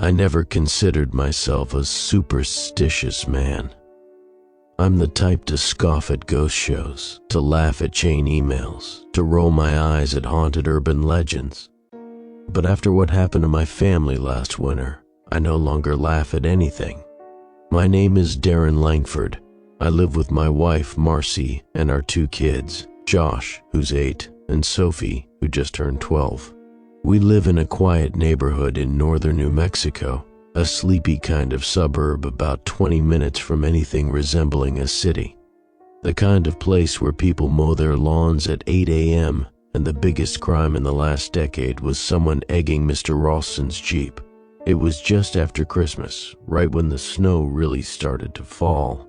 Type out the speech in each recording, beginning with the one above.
I never considered myself a superstitious man. I'm the type to scoff at ghost shows, to laugh at chain emails, to roll my eyes at haunted urban legends. But after what happened to my family last winter, I no longer laugh at anything. My name is Darren Langford. I live with my wife, Marcy, and our 2 kids, Josh, who's 8, and Sophie, who just turned 12. We live in a quiet neighborhood in northern New Mexico, a sleepy kind of suburb about 20 minutes from anything resembling a city. The kind of place where people mow their lawns at 8 a.m., and the biggest crime in the last decade was someone egging Mr. Ralston's Jeep. It was just after Christmas, right when the snow really started to fall.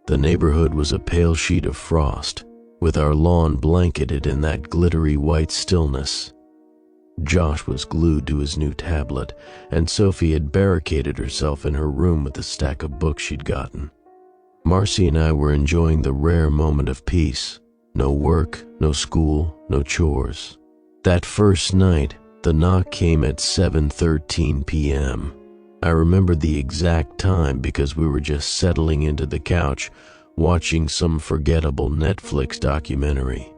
The neighborhood was a pale sheet of frost, with our lawn blanketed in that glittery white stillness. Josh was glued to his new tablet, and Sophie had barricaded herself in her room with a stack of books she'd gotten. Marcy and I were enjoying the rare moment of peace. No work, no school, no chores. That first night, the knock came at 7:13 p.m. I remember the exact time because we were just settling into the couch, watching some forgettable Netflix documentary.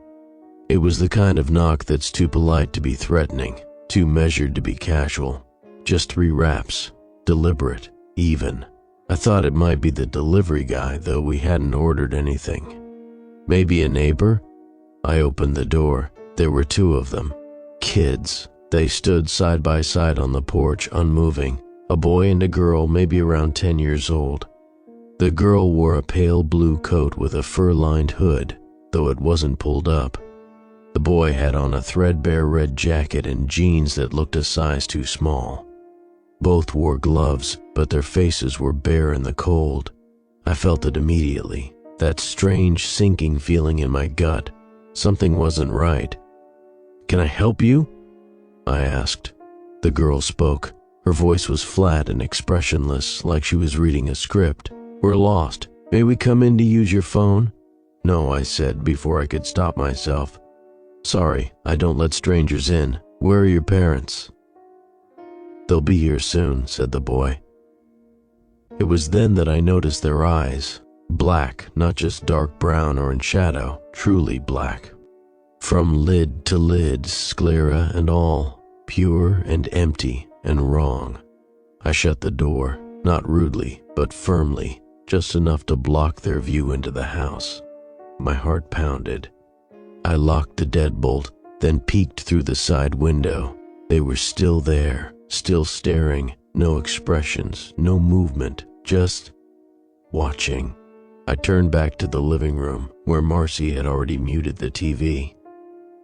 It was the kind of knock that's too polite to be threatening, too measured to be casual. Just 3 raps, deliberate, even. I thought it might be the delivery guy, though we hadn't ordered anything. Maybe a neighbor? I opened the door. There were 2 of them. Kids. They stood side by side on the porch, unmoving. A boy and a girl, maybe around 10 years old. The girl wore a pale blue coat with a fur-lined hood, though it wasn't pulled up. The boy had on a threadbare red jacket and jeans that looked a size too small. Both wore gloves, but their faces were bare in the cold. I felt it immediately, that strange sinking feeling in my gut. Something wasn't right. "Can I help you?" I asked. The girl spoke. Her voice was flat and expressionless, like she was reading a script. "We're lost. May we come in to use your phone?" "No," I said before I could stop myself. "Sorry, I don't let strangers in. Where are your parents?" "They'll be here soon," said the boy. It was then that I noticed their eyes. Black, not just dark brown or in shadow, truly black. From lid to lid, sclera and all, pure and empty and wrong. I shut the door, not rudely, but firmly, just enough to block their view into the house. My heart pounded. I locked the deadbolt, then peeked through the side window. They were still there, still staring, no expressions, no movement, just watching. I turned back to the living room, where Marcy had already muted the TV.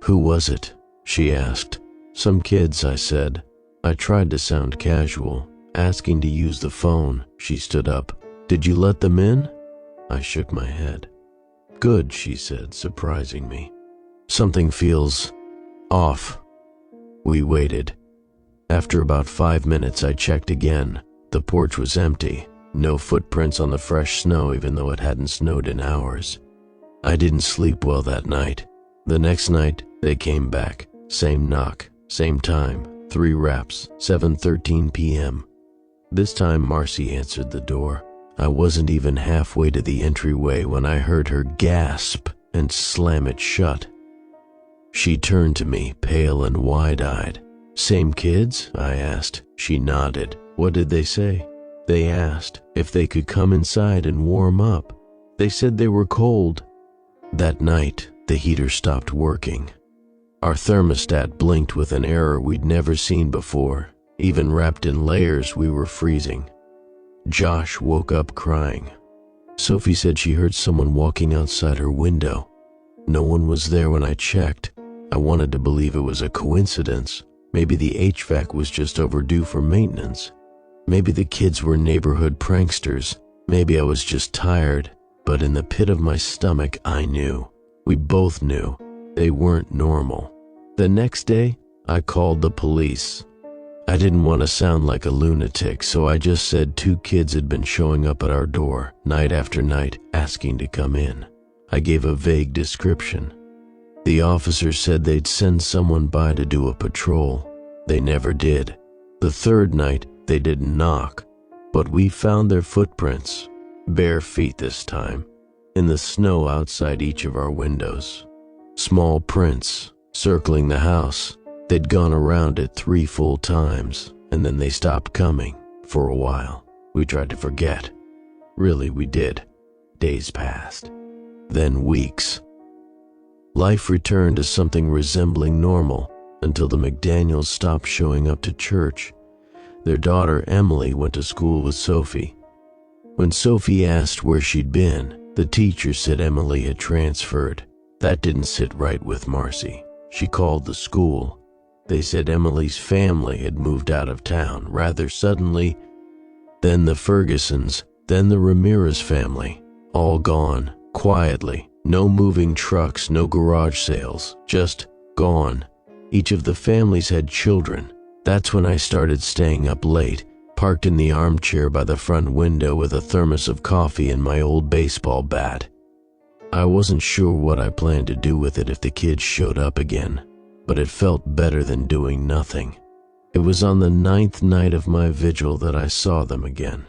"Who was it?" she asked. "Some kids," I said. I tried to sound casual, asking to use the phone. She stood up. "Did you let them in?" I shook my head. "Good," she said, surprising me. "Something feels off." We waited. After about 5 minutes, I checked again. The porch was empty. No footprints on the fresh snow, even though it hadn't snowed in hours. I didn't sleep well that night. The next night, they came back. Same knock, same time, 3 raps, 7:13 p.m. This time, Marcy answered the door. I wasn't even halfway to the entryway when I heard her gasp and slam it shut. She turned to me, pale and wide-eyed. "Same kids?" I asked. She nodded. "What did they say?" "They asked if they could come inside and warm up. They said they were cold." That night, the heater stopped working. Our thermostat blinked with an error we'd never seen before. Even wrapped in layers, we were freezing. Josh woke up crying. Sophie said she heard someone walking outside her window. No one was there when I checked. I wanted to believe it was a coincidence. Maybe the HVAC was just overdue for maintenance. Maybe the kids were neighborhood pranksters. Maybe I was just tired. But in the pit of my stomach, I knew. We both knew. They weren't normal. The next day, I called the police. I didn't want to sound like a lunatic, so I just said 2 kids had been showing up at our door, night after night, asking to come in. I gave a vague description. The officer said they'd send someone by to do a patrol. They never did. The 3rd night, They didn't knock, but we found their footprints, bare feet this time, in the snow outside each of our windows. Small prints, circling the house. They'd gone around it 3 full times, and then they stopped coming, for a while. We tried to forget. Really, we did. Days passed. Then weeks. Life returned to something resembling normal until the McDaniels stopped showing up to church. Their daughter, Emily, went to school with Sophie. When Sophie asked where she'd been, the teacher said Emily had transferred. That didn't sit right with Marcy. She called the school. They said Emily's family had moved out of town rather suddenly. Then the Fergusons, then the Ramirez family, all gone, quietly. No moving trucks, no garage sales, just gone. Each of the families had children. That's when I started staying up late, parked in the armchair by the front window with a thermos of coffee and my old baseball bat. I wasn't sure what I planned to do with it if the kids showed up again, but it felt better than doing nothing. It was on the 9th night of my vigil that I saw them again.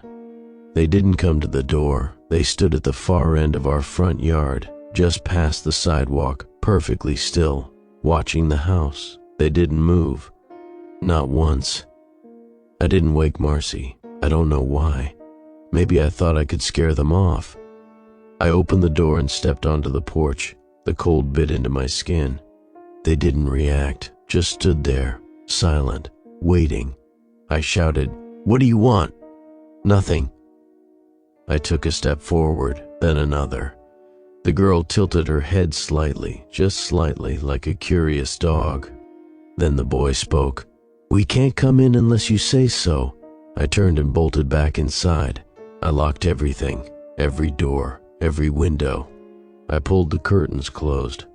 They didn't come to the door. They stood at the far end of our front yard, just past the sidewalk, perfectly still, watching the house. They didn't move. Not once. I didn't wake Marcy. I don't know why. Maybe I thought I could scare them off. I opened the door and stepped onto the porch. The cold bit into my skin. They didn't react, just stood there, silent, waiting. I shouted, "What do you want?" "Nothing." I took a step forward, then another. The girl tilted her head slightly, just slightly, like a curious dog. Then the boy spoke. "We can't come in unless you say so." I turned and bolted back inside. I locked everything, every door, every window. I pulled the curtains closed.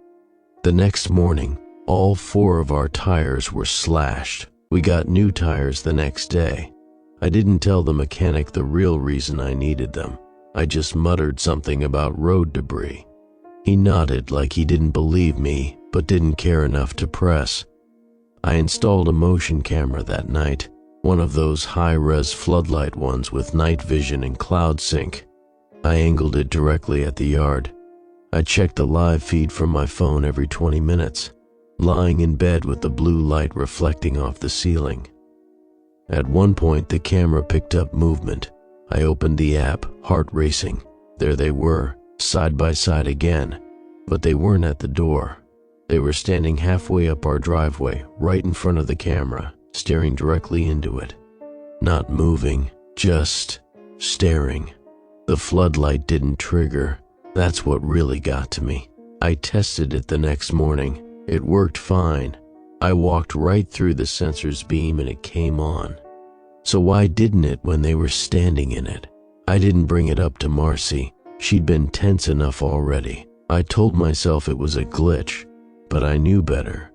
The next morning, all 4 of our tires were slashed. We got new tires the next day. I didn't tell the mechanic the real reason I needed them. I just muttered something about road debris. He nodded like he didn't believe me, but didn't care enough to press. I installed a motion camera that night, one of those high-res floodlight ones with night vision and cloud sync. I angled it directly at the yard. I checked the live feed from my phone every 20 minutes, lying in bed with the blue light reflecting off the ceiling. At one point, the camera picked up movement. I opened the app, heart racing. There they were, side by side again, but they weren't at the door. They were standing halfway up our driveway, right in front of the camera, staring directly into it. Not moving, just staring. The floodlight didn't trigger. That's what really got to me. I tested it the next morning. It worked fine. I walked right through the sensor's beam and it came on. So why didn't it when they were standing in it? I didn't bring it up to Marcy. She'd been tense enough already. I told myself it was a glitch, but I knew better.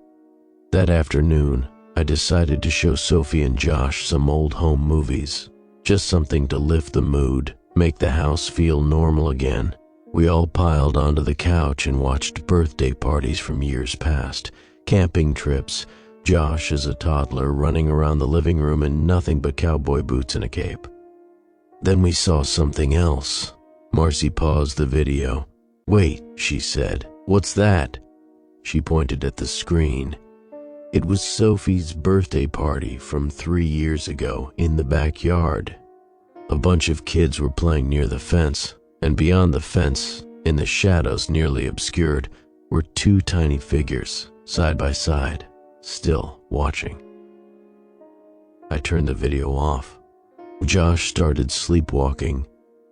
That afternoon, I decided to show Sophie and Josh some old home movies. Just something to lift the mood, make the house feel normal again. We all piled onto the couch and watched birthday parties from years past, camping trips, Josh as a toddler running around the living room in nothing but cowboy boots and a cape. Then we saw something else. Marcy paused the video. "Wait," she said. "What's that?" She pointed at the screen. It was Sophie's birthday party from 3 years ago in the backyard. A bunch of kids were playing near the fence, and beyond the fence, in the shadows nearly obscured, were 2 tiny figures, side by side, still watching. I turned the video off. Josh started sleepwalking.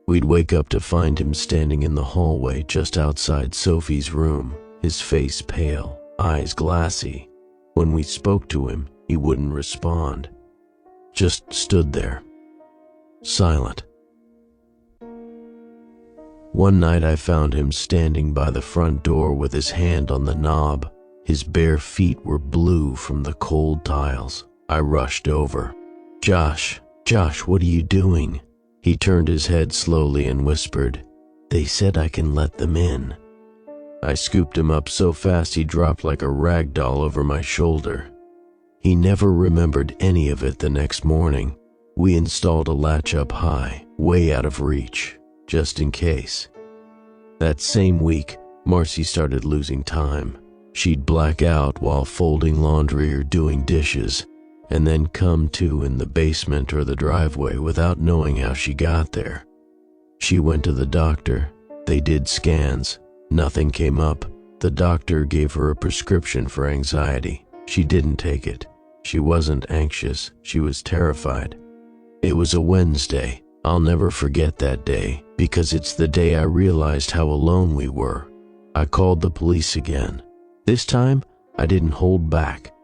We'd wake up to find him standing in the hallway just outside Sophie's room, his face pale, eyes glassy. When we spoke to him, he wouldn't respond. Just stood there, silent. One night I found him standing by the front door with his hand on the knob. His bare feet were blue from the cold tiles. I rushed over. Josh, what are you doing?" He turned his head slowly and whispered, "They said I can let them in." I scooped him up so fast he dropped like a rag doll over my shoulder. He never remembered any of it the next morning. We installed a latch up high, way out of reach, just in case. That same week, Marcy started losing time. She'd black out while folding laundry or doing dishes, and then come to in the basement or the driveway without knowing how she got there. She went to the doctor. They did scans. Nothing came up. The doctor gave her a prescription for anxiety. She didn't take it. She wasn't anxious. She was terrified. It was a Wednesday. I'll never forget that day because it's the day I realized how alone we were. I called the police again. This time, I didn't hold back.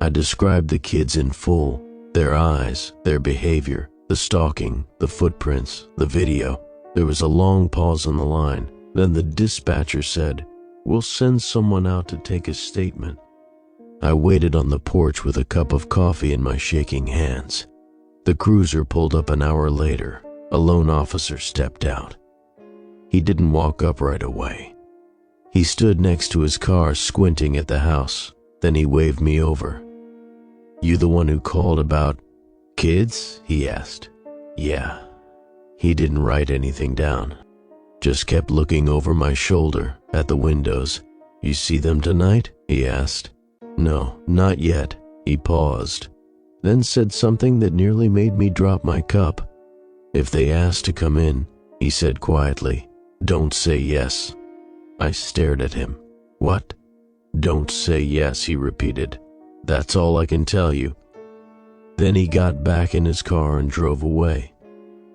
I described the kids in full, their eyes, their behavior, the stalking, the footprints, the video. There was a long pause on the line. Then the dispatcher said, "We'll send someone out to take a statement." I waited on the porch with a cup of coffee in my shaking hands. The cruiser pulled up an hour later. A lone officer stepped out. He didn't walk up right away. He stood next to his car, squinting at the house. Then he waved me over. "You the one who called about kids?" he asked. "Yeah." He didn't write anything down. Just kept looking over my shoulder at the windows. "You see them tonight?" he asked. "No, not yet." He paused, then said something that nearly made me drop my cup. "If they ask to come in," he said quietly, "don't say yes." I stared at him. "What?" "Don't say yes," he repeated. "That's all I can tell you." Then he got back in his car and drove away.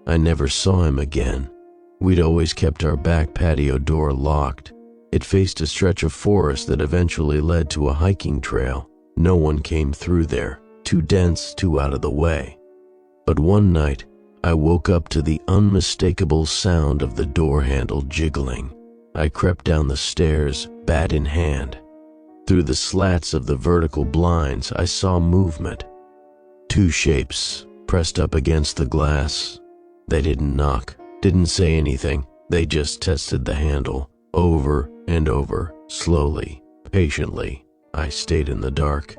I never saw him again. We'd always kept our back patio door locked. It faced a stretch of forest that eventually led to a hiking trail. No one came through there. Too dense, too out of the way. But one night, I woke up to the unmistakable sound of the door handle jiggling. I crept down the stairs, bat in hand. Through the slats of the vertical blinds, I saw movement. Two shapes pressed up against the glass. They didn't knock, didn't say anything. They just tested the handle, over and over, slowly, patiently. I stayed in the dark.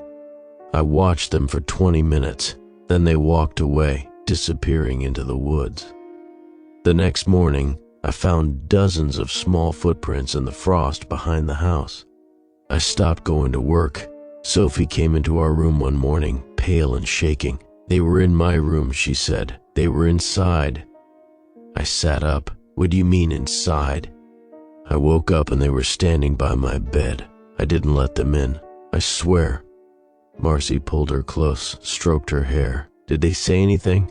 I watched them for 20 minutes. Then they walked away, disappearing into the woods. The next morning, I found dozens of small footprints in the frost behind the house. I stopped going to work. Sophie came into our room one morning, pale and shaking. "They were in my room," she said. "They were inside." I sat up. "What do you mean inside?" I woke up and they were standing by my bed. I didn't let them in. I swear. Marcy pulled her close, stroked her hair. "Did they say anything?"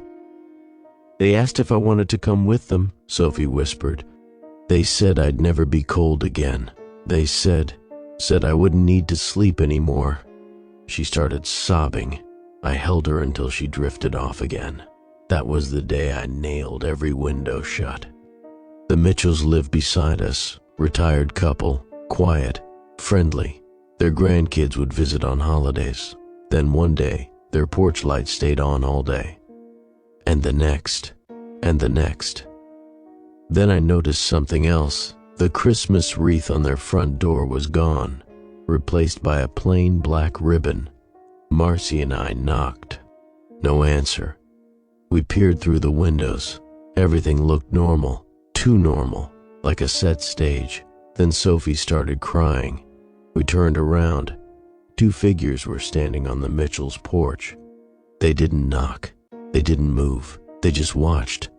"They asked if I wanted to come with them," Sophie whispered. "They said I'd never be cold again. They said I wouldn't need to sleep anymore." She started sobbing. I held her until she drifted off again. That was the day I nailed every window shut. The Mitchells lived beside us, retired couple, quiet, friendly. Their grandkids would visit on holidays. Then one day, their porch light stayed on all day. And the next, and the next. Then I noticed something else. The Christmas wreath on their front door was gone, replaced by a plain black ribbon. Marcy and I knocked. No answer. We peered through the windows. Everything looked normal, too normal, like a set stage. Then Sophie started crying. We turned around. Two figures were standing on the Mitchells' porch. They didn't knock. They didn't move. They just watched.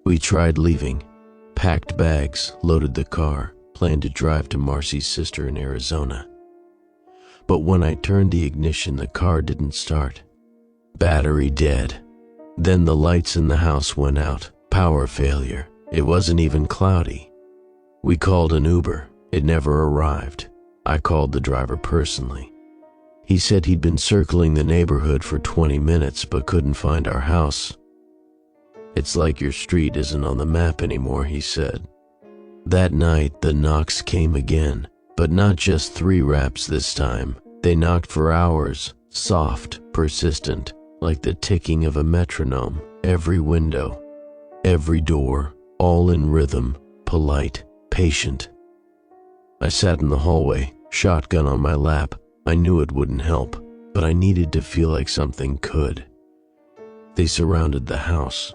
We tried leaving. Packed bags, loaded the car, planned to drive to Marcy's sister in Arizona. But when I turned the ignition, the car didn't start. Battery dead. Then the lights in the house went out. Power failure. It wasn't even cloudy. We called an Uber. It never arrived. I called the driver personally. He said he'd been circling the neighborhood for 20 minutes but couldn't find our house. "It's like your street isn't on the map anymore," he said. That night, the knocks came again, but not just 3 raps this time. They knocked for hours, soft, persistent, like the ticking of a metronome. Every window, every door, all in rhythm, polite, patient. I sat in the hallway, shotgun on my lap. I knew it wouldn't help, but I needed to feel like something could. They surrounded the house.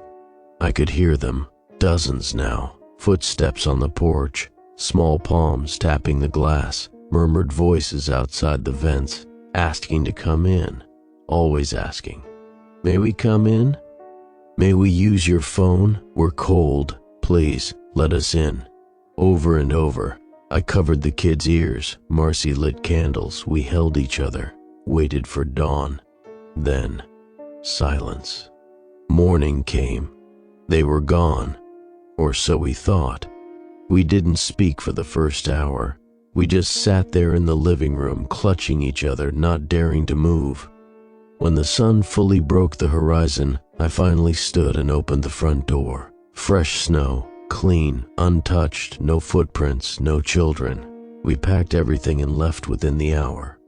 I could hear them, dozens now, footsteps on the porch, small palms tapping the glass, murmured voices outside the vents, asking to come in, always asking. May we come in? May we use your phone? We're cold. Please, let us in. Over and over, I covered the kids' ears. Marcy lit candles. We held each other, waited for dawn. Then, silence. Morning came. They were gone, or so we thought. We didn't speak for the first hour. We just sat there in the living room, clutching each other, not daring to move. When the sun fully broke the horizon, I finally stood and opened the front door. Fresh snow, clean, untouched, no footprints, no children. We packed everything and left within the hour.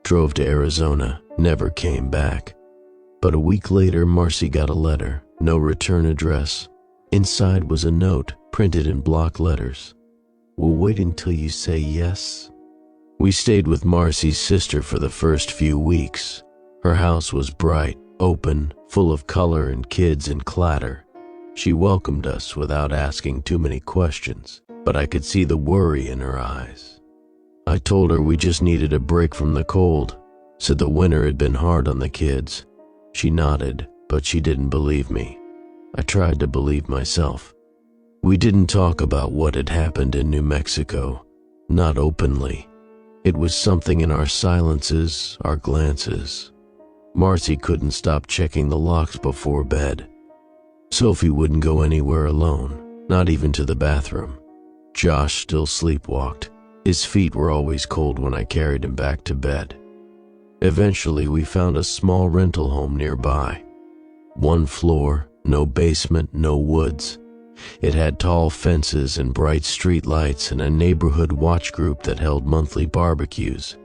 Drove to Arizona, never came back. But a week later, Marcy got a letter, no return address. Inside was a note, printed in block letters. We'll wait until you say yes. We stayed with Marcy's sister for the first few weeks. Her house was bright, open, full of color and kids and clatter. She welcomed us without asking too many questions, but I could see the worry in her eyes. I told her we just needed a break from the cold, said the winter had been hard on the kids. She nodded, but she didn't believe me. I tried to believe myself. We didn't talk about what had happened in New Mexico, not openly. It was something in our silences, our glances. Marcy couldn't stop checking the locks before bed. Sophie wouldn't go anywhere alone, not even to the bathroom. Josh still sleepwalked. His feet were always cold when I carried him back to bed. Eventually, we found a small rental home nearby. One floor, no basement, no woods. It had tall fences and bright street lights and a neighborhood watch group that held monthly barbecues.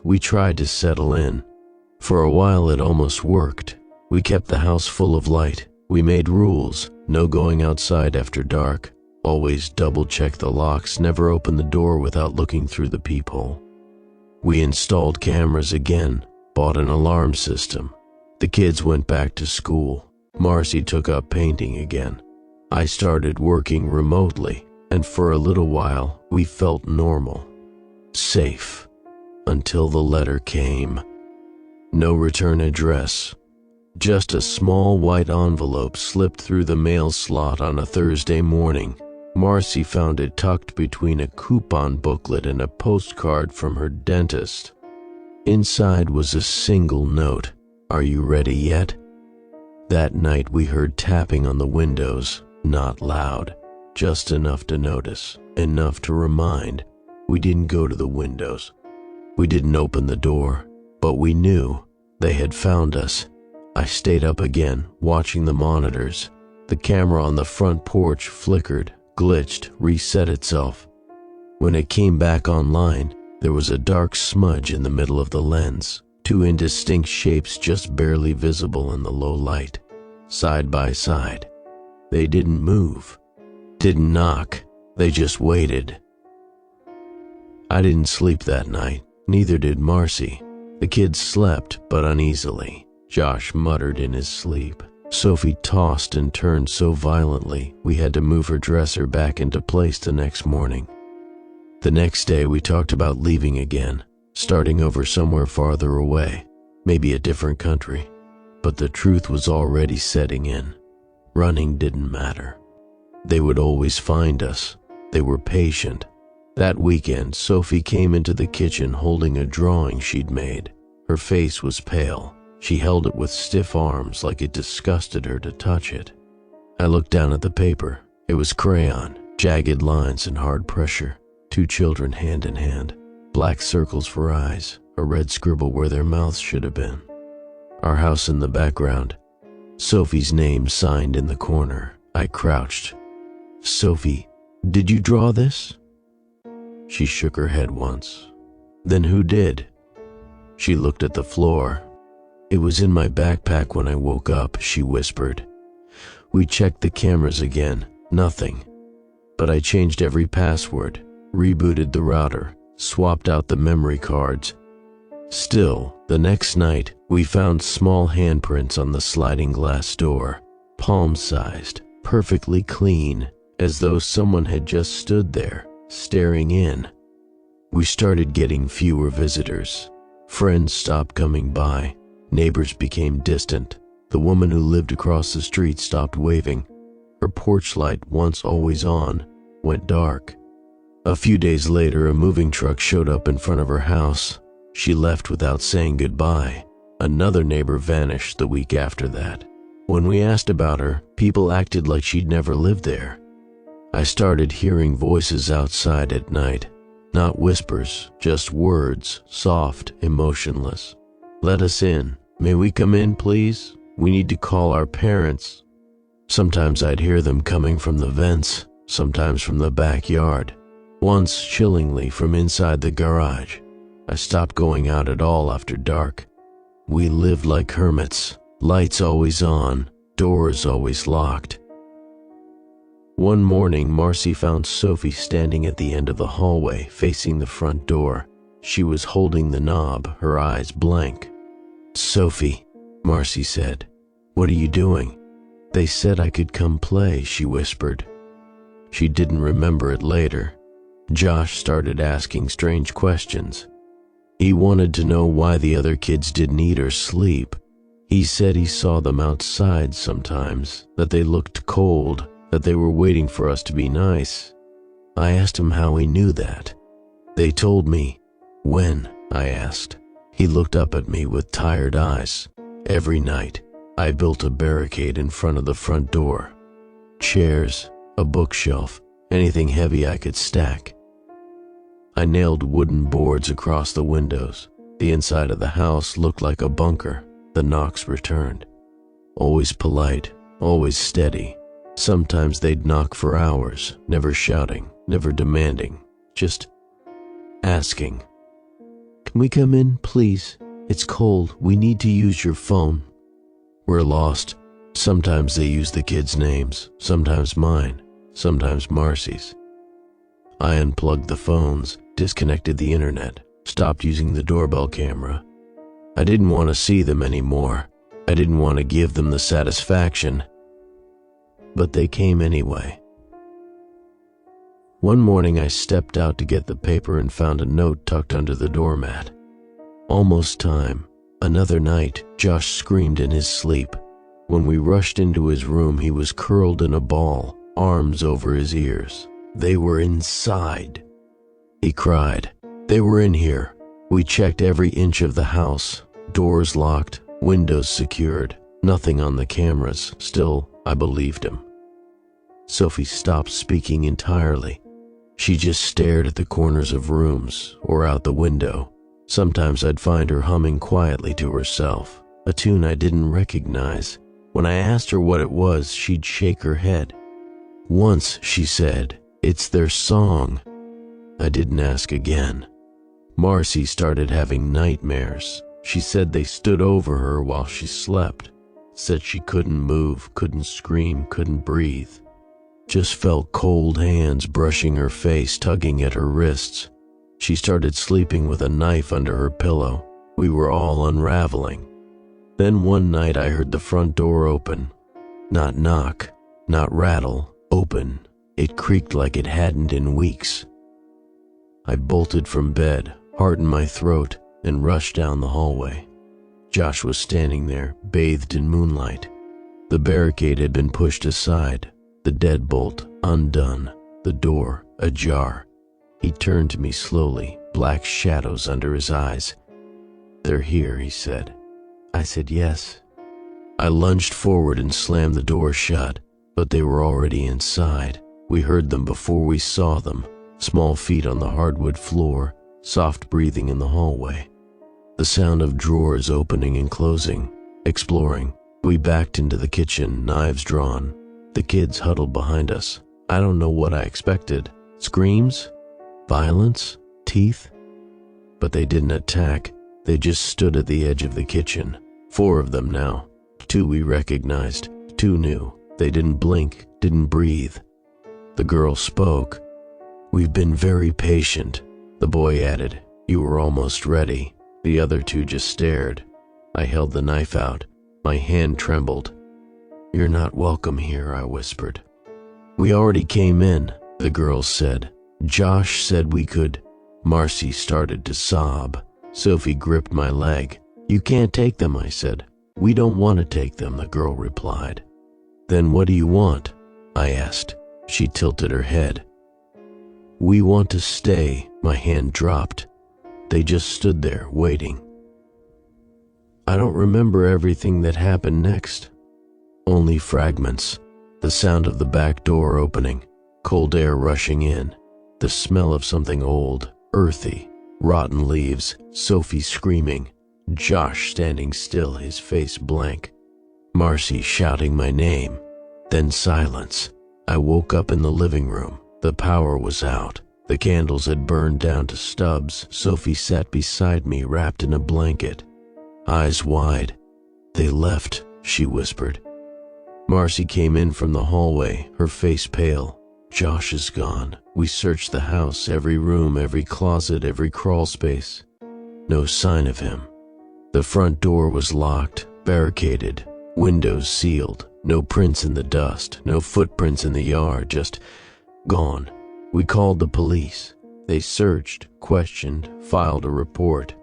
We tried to settle in. For a while it almost worked. We kept the house full of light. We made rules, no going outside after dark. Always double-check the locks, never open the door without looking through the peephole. We installed cameras again, bought an alarm system. The kids went back to school. Marcy took up painting again. I started working remotely, and for a little while, we felt normal, safe, until the letter came. No return address. Just a small white envelope slipped through the mail slot on a Thursday morning. Marcy found it tucked between a coupon booklet and a postcard from her dentist. Inside was a single note. Are you ready yet? That night we heard tapping on the windows, not loud, just enough to notice, enough to remind. We didn't go to the windows. We didn't open the door, but we knew they had found us. I stayed up again, watching the monitors. The camera on the front porch flickered, glitched, reset itself. When it came back online, there was a dark smudge in the middle of the lens, two indistinct shapes just barely visible in the low light, side by side. They didn't move, didn't knock, they just waited. I didn't sleep that night, neither did Marcy. The kids slept, but uneasily. Josh muttered in his sleep. Sophie tossed and turned so violently we had to move her dresser back into place the next morning. The next day we talked about leaving again, starting over somewhere farther away, maybe a different country. But the truth was already setting in. Running didn't matter. They would always find us. They were patient. That weekend, Sophie came into the kitchen holding a drawing she'd made. Her face was pale. She held it with stiff arms like it disgusted her to touch it. I looked down at the paper. It was crayon, jagged lines and hard pressure. Two children hand in hand, black circles for eyes, a red scribble where their mouths should have been. Our house in the background. Sophie's name signed in the corner. I crouched. Sophie, did you draw this? She shook her head once. Then who did? She looked at the floor. It was in my backpack when I woke up, she whispered. We checked the cameras again, nothing. But I changed every password, rebooted the router, swapped out the memory cards. Still, the next night, We found small handprints on the sliding glass door, palm-sized, perfectly clean, as though someone had just stood there, staring in. We started getting fewer visitors. Friends stopped coming by. Neighbors became distant. The woman who lived across the street stopped waving. Her porch light, once always on, went dark. A few days later, a moving truck showed up in front of her house. She left without saying goodbye. Another neighbor vanished the week after that. When we asked about her, people acted like she'd never lived there. I started hearing voices outside at night. Not whispers, just words, soft, emotionless. "Let us in. May we come in, please? We need to call our parents." Sometimes I'd hear them coming from the vents, sometimes from the backyard, once chillingly from inside the garage. I stopped going out at all after dark. We lived like hermits, lights always on, doors always locked. One morning, Marcy found Sophie standing at the end of the hallway, facing the front door. She was holding the knob, her eyes blank. "Sophie," Marcy said, "what are you doing?" "They said I could come play," she whispered. She didn't remember it later. Josh started asking strange questions. He wanted to know why the other kids didn't eat or sleep. He said he saw them outside sometimes, that they looked cold, that they were waiting for us to be nice. I asked him how he knew that. "They told me." "When?" I asked. He looked up at me with tired eyes. "Every night, I built a barricade in front of the front door. Chairs, a bookshelf, anything heavy I could stack. I nailed wooden boards across the windows. The inside of the house looked like a bunker. The knocks returned. Always polite, always steady. Sometimes they'd knock for hours, never shouting, never demanding, just asking. "Can we come in, please? It's cold. We need to use your phone." We're lost. Sometimes they use the kids' names, sometimes mine, sometimes Marcy's. I unplugged the phones, disconnected the internet, stopped using the doorbell camera. I didn't want to see them anymore. I didn't want to give them the satisfaction. But they came anyway. One morning I stepped out to get the paper and found a note tucked under the doormat. "Almost time. Another night." Josh screamed in his sleep. When we rushed into his room, he was curled in a ball, arms over his ears. They were inside. He cried. "They were in here. We checked every inch of the house. Doors locked, windows secured, nothing on the cameras." Still, I believed him. Sophie stopped speaking entirely. She just stared at the corners of rooms or out the window. Sometimes I'd find her humming quietly to herself, a tune I didn't recognize. When I asked her what it was, she'd shake her head. Once she said, "It's their song." I didn't ask again. Marcy started having nightmares. She said they stood over her while she slept, said she couldn't move, couldn't scream, couldn't breathe. Just felt cold hands brushing her face, tugging at her wrists. She started sleeping with a knife under her pillow. We were all unraveling. Then one night I heard the front door open. Not knock, not rattle, open. It creaked like it hadn't in weeks. I bolted from bed, heart in my throat, and rushed down the hallway. Josh was standing there, bathed in moonlight. The barricade had been pushed aside, the deadbolt undone, the door ajar. He turned to me slowly, black shadows under his eyes. "They're here," he said. I said yes. I lunged forward and slammed the door shut, but they were already inside. We heard them before we saw them. Small feet on the hardwood floor, soft breathing in the hallway. The sound of drawers opening and closing, exploring. We backed into the kitchen, knives drawn. The kids huddled behind us. I don't know what I expected. Screams? Violence? Teeth? But they didn't attack. They just stood at the edge of the kitchen. 4 of them now. 2 we recognized. 2 new. They didn't blink, didn't breathe. The girl spoke. "We've been very patient," the boy added. "You were almost ready." The other 2 just stared. I held the knife out. My hand trembled. "You're not welcome here," I whispered. "We already came in," the girl said. "Josh said we could." Marcy started to sob. Sophie gripped my leg. "You can't take them," I said. "We don't want to take them," the girl replied. "Then what do you want?" I asked. She tilted her head. "We want to stay." My hand dropped. They just stood there, waiting. I don't remember everything that happened next. Only fragments. The sound of the back door opening, cold air rushing in, the smell of something old, earthy, rotten leaves, Sophie screaming, Josh standing still, his face blank, Marcy shouting my name, then silence. I woke up in the living room. The power was out. The candles had burned down to stubs. Sophie sat beside me, wrapped in a blanket, eyes wide. "They left," she whispered. Marcy came in from the hallway, her face pale. "Josh is gone." We searched the house, every room, every closet, every crawl space. No sign of him. The front door was locked, barricaded, windows sealed, no prints in the dust, no footprints in the yard, just gone. We called the police. They searched, questioned, filed a report.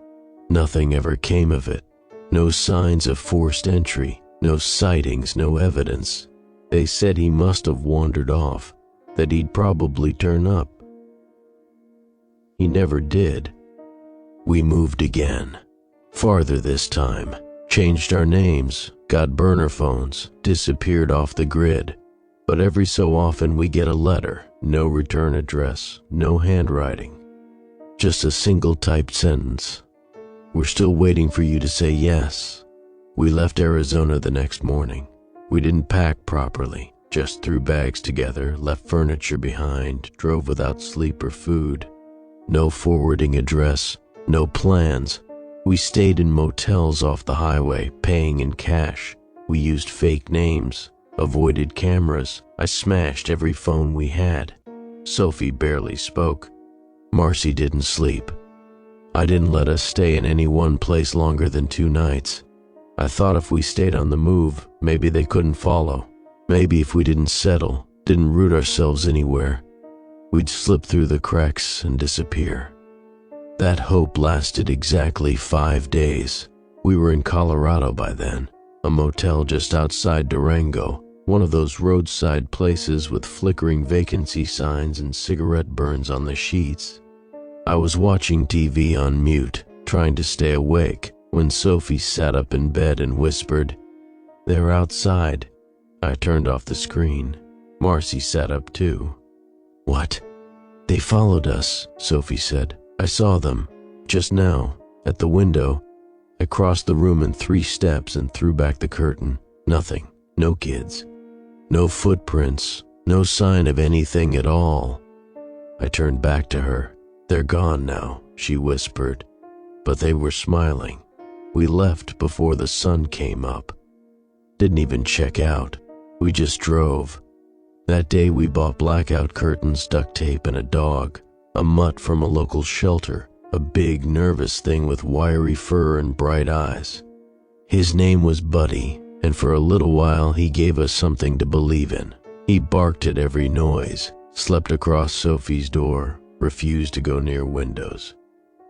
Nothing ever came of it. No signs of forced entry, no sightings, no evidence. They said he must have wandered off, that he'd probably turn up. He never did. We moved again. Farther this time. Changed our names, got burner phones, disappeared off the grid. But every so often we get a letter, no return address, no handwriting. Just a single typed sentence. "We're still waiting for you to say yes." We left Arizona the next morning. We didn't pack properly, just threw bags together, left furniture behind, drove without sleep or food. No forwarding address, no plans. We stayed in motels off the highway, paying in cash. We used fake names, avoided cameras. I smashed every phone we had. Sophie barely spoke. Marcy didn't sleep. I didn't let us stay in any one place longer than 2 nights. I thought if we stayed on the move, maybe they couldn't follow. Maybe if we didn't settle, didn't root ourselves anywhere, we'd slip through the cracks and disappear. That hope lasted exactly 5 days. We were in Colorado by then, a motel just outside Durango, one of those roadside places with flickering vacancy signs and cigarette burns on the sheets. I was watching TV on mute, trying to stay awake, when Sophie sat up in bed and whispered, "They're outside." I turned off the screen. Marcy sat up too. "What?" "They followed us," Sophie said. "I saw them, just now, at the window." I crossed the room in 3 steps and threw back the curtain. Nothing. No kids. No footprints. No sign of anything at all. I turned back to her. "They're gone now," she whispered. But they were smiling. We left before the sun came up. Didn't even check out. We just drove. That day we bought blackout curtains, duct tape, and a dog. A mutt from a local shelter. A big, nervous thing with wiry fur and bright eyes. His name was Buddy, and for a little while he gave us something to believe in. He barked at every noise, slept across Sophie's door, refused to go near windows.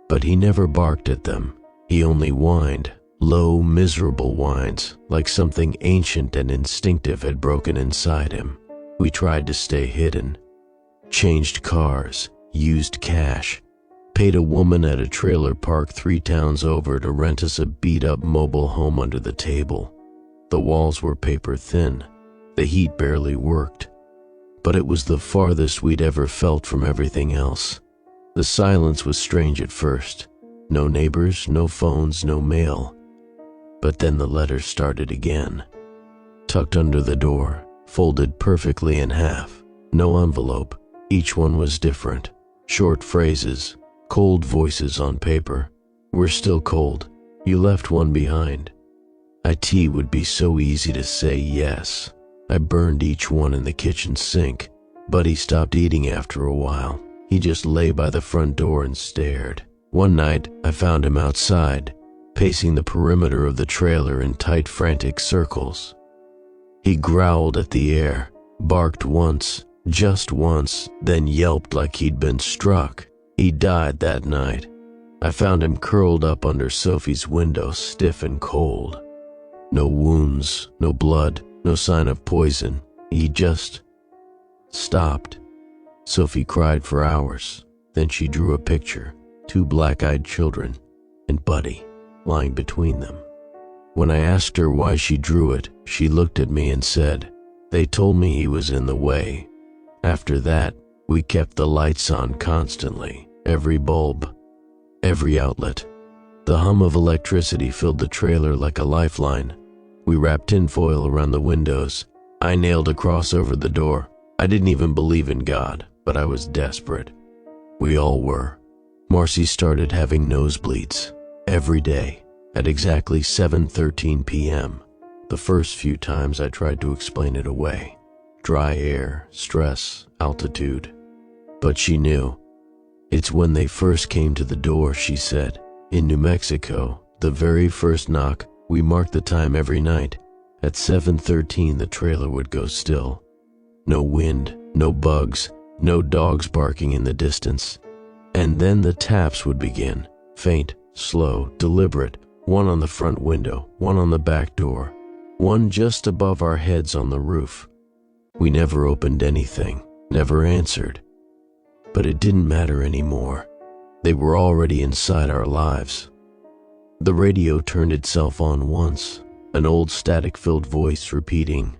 But he never barked at them. He only whined, low, miserable whines, like something ancient and instinctive had broken inside him. We tried to stay hidden. Changed cars, used cash, paid a woman at a trailer park 3 towns over to rent us a beat-up mobile home under the table. The walls were paper thin. The heat barely worked. But it was the farthest we'd ever felt from everything else. The silence was strange at first. No neighbors, no phones, no mail. But then the letters started again. Tucked under the door, folded perfectly in half. No envelope. Each one was different. Short phrases, cold voices on paper. "We're still cold. You left one behind." It would be so easy to say yes. I burned each one in the kitchen sink. Buddy stopped eating after a while. He just lay by the front door and stared. One night, I found him outside. pacing the perimeter of the trailer in tight, frantic circles. He growled at the air, barked once, just once, then yelped like he'd been struck. He died that night. I found him curled up under Sophie's window, stiff and cold. No wounds, no blood, no sign of poison. He just stopped. Sophie cried for hours. Then she drew a picture, 2 black-eyed children, and Buddy lying between them. When I asked her why she drew it, she looked at me and said, "They told me he was in the way." After that, we kept the lights on constantly, every bulb, every outlet. The hum of electricity filled the trailer like a lifeline. We wrapped tinfoil around the windows. I nailed a cross over the door. I didn't even believe in God, but I was desperate. We all were. Marcy started having nosebleeds every day at exactly 7:13 p.m. The first few times I tried to explain it away. Dry air, stress, altitude. But she knew. "It's when they first came to the door," she said. "In New Mexico, the very first knock, we marked the time every night. At 7:13 the trailer would go still. No wind, no bugs, no dogs barking in the distance. And then the taps would begin, faint, slow, deliberate, one on the front window, one on the back door, one just above our heads on the roof. We never opened anything, never answered. But it didn't matter anymore. They were already inside our lives." The radio turned itself on once, an old static-filled voice repeating,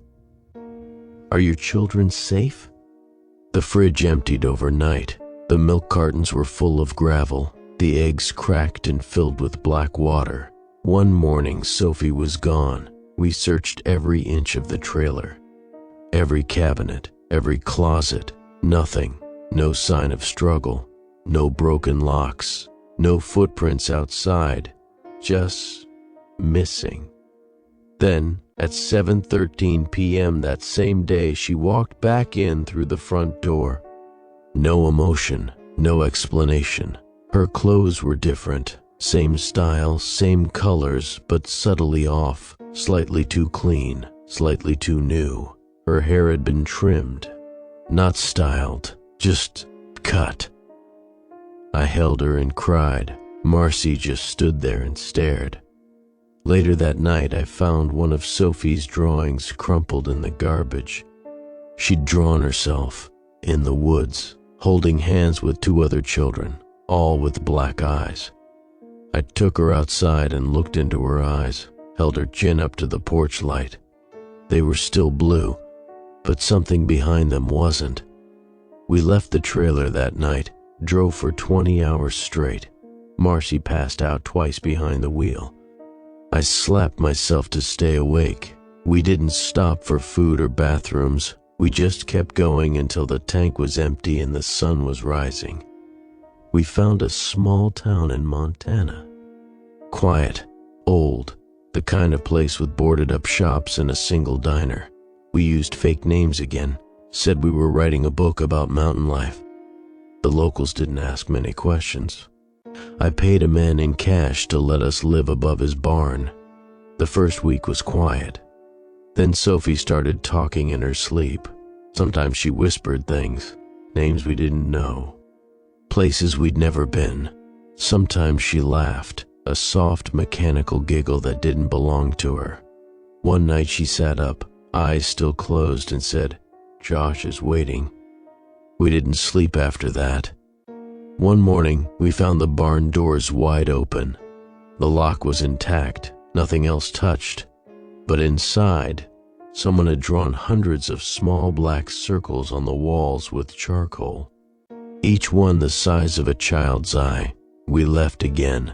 "Are your children safe?" The fridge emptied overnight. The milk cartons were full of gravel, the eggs cracked and filled with black water. One morning, Sophie was gone. We searched every inch of the trailer. Every cabinet, every closet, nothing. No sign of struggle, no broken locks, no footprints outside, just missing. Then, at 7:13 p.m. that same day, she walked back in through the front door. No emotion, no explanation. Her clothes were different, same style, same colors, but subtly off, slightly too clean, slightly too new. Her hair had been trimmed, not styled, just cut. I held her and cried. Marcy just stood there and stared. Later that night, I found one of Sophie's drawings crumpled in the garbage. She'd drawn herself in the woods, holding hands with 2 other children, all with black eyes. I took her outside and looked into her eyes, held her chin up to the porch light. They were still blue, but something behind them wasn't. We left the trailer that night, drove for 20 hours straight. Marcy passed out twice behind the wheel. I slapped myself to stay awake. We didn't stop for food or bathrooms. We just kept going until the tank was empty and the sun was rising. We found a small town in Montana. Quiet, old, the kind of place with boarded-up shops and a single diner. We used fake names again, said we were writing a book about mountain life. The locals didn't ask many questions. I paid a man in cash to let us live above his barn. The first week was quiet. Then Sophie started talking in her sleep. Sometimes she whispered things, names we didn't know, places we'd never been. Sometimes she laughed, a soft mechanical giggle that didn't belong to her. One night she sat up, eyes still closed, and said, "Josh is waiting." We didn't sleep after that. One morning, we found the barn doors wide open. The lock was intact, nothing else touched. But inside, someone had drawn hundreds of small black circles on the walls with charcoal, each one the size of a child's eye. We left again.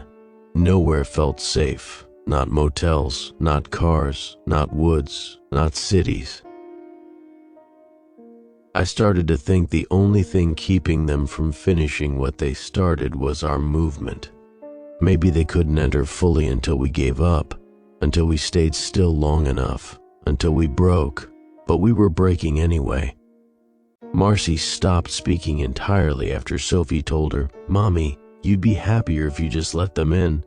Nowhere felt safe. Not motels, not cars, not woods, not cities. I started to think the only thing keeping them from finishing what they started was our movement. Maybe they couldn't enter fully until we gave up, until we stayed still long enough, until we broke, but we were breaking anyway. Marcy stopped speaking entirely after Sophie told her, "Mommy, you'd be happier if you just let them in."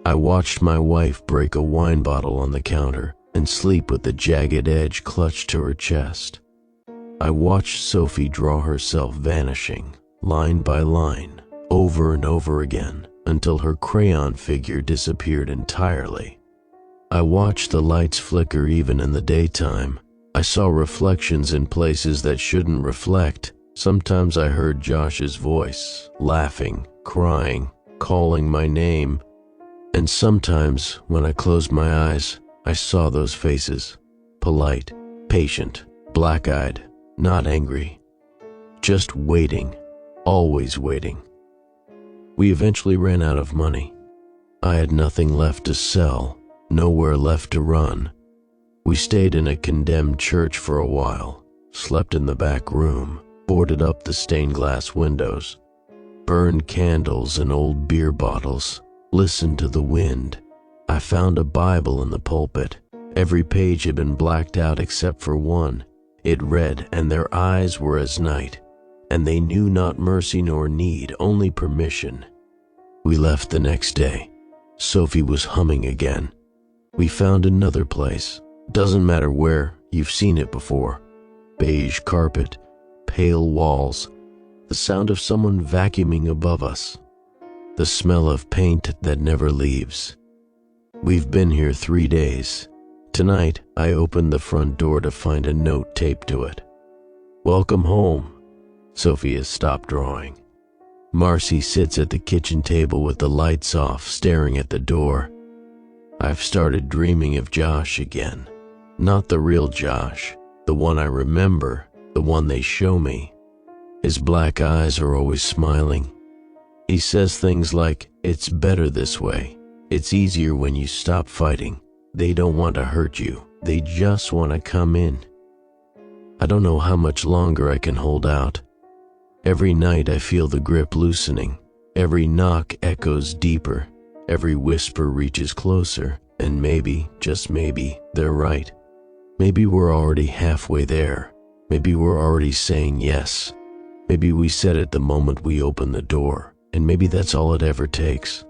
I watched my wife break a wine bottle on the counter and sleep with the jagged edge clutched to her chest. I watched Sophie draw herself vanishing, line by line, over and over again, until her crayon figure disappeared entirely. I watched the lights flicker even in the daytime. I saw reflections in places that shouldn't reflect. Sometimes I heard Josh's voice, laughing, crying, calling my name. And sometimes, when I closed my eyes, I saw those faces. Polite, patient, black-eyed, not angry. Just waiting, always waiting. We eventually ran out of money. I had nothing left to sell, nowhere left to run. We stayed in a condemned church for a while, slept in the back room, boarded up the stained glass windows, burned candles and old beer bottles, listened to the wind. I found a Bible in the pulpit. Every page had been blacked out except for one. It read, "And their eyes were as night, and they knew not mercy nor need, only permission." We left the next day. Sophie was humming again. We found another place. Doesn't matter where, you've seen it before. Beige carpet, pale walls, the sound of someone vacuuming above us, the smell of paint that never leaves. We've been here 3 days. Tonight, I opened the front door to find a note taped to it. "Welcome home." Sophie has stopped drawing. Marcy sits at the kitchen table with the lights off, staring at the door. I've started dreaming of Josh again. Not the real Josh, the one I remember, the one they show me. His black eyes are always smiling. He says things like, "It's better this way. It's easier when you stop fighting. They don't want to hurt you. They just want to come in." I don't know how much longer I can hold out. Every night I feel the grip loosening. Every knock echoes deeper. Every whisper reaches closer. And maybe, just maybe, they're right. Maybe we're already halfway there. Maybe we're already saying yes. Maybe we said it the moment we opened the door. And maybe that's all it ever takes.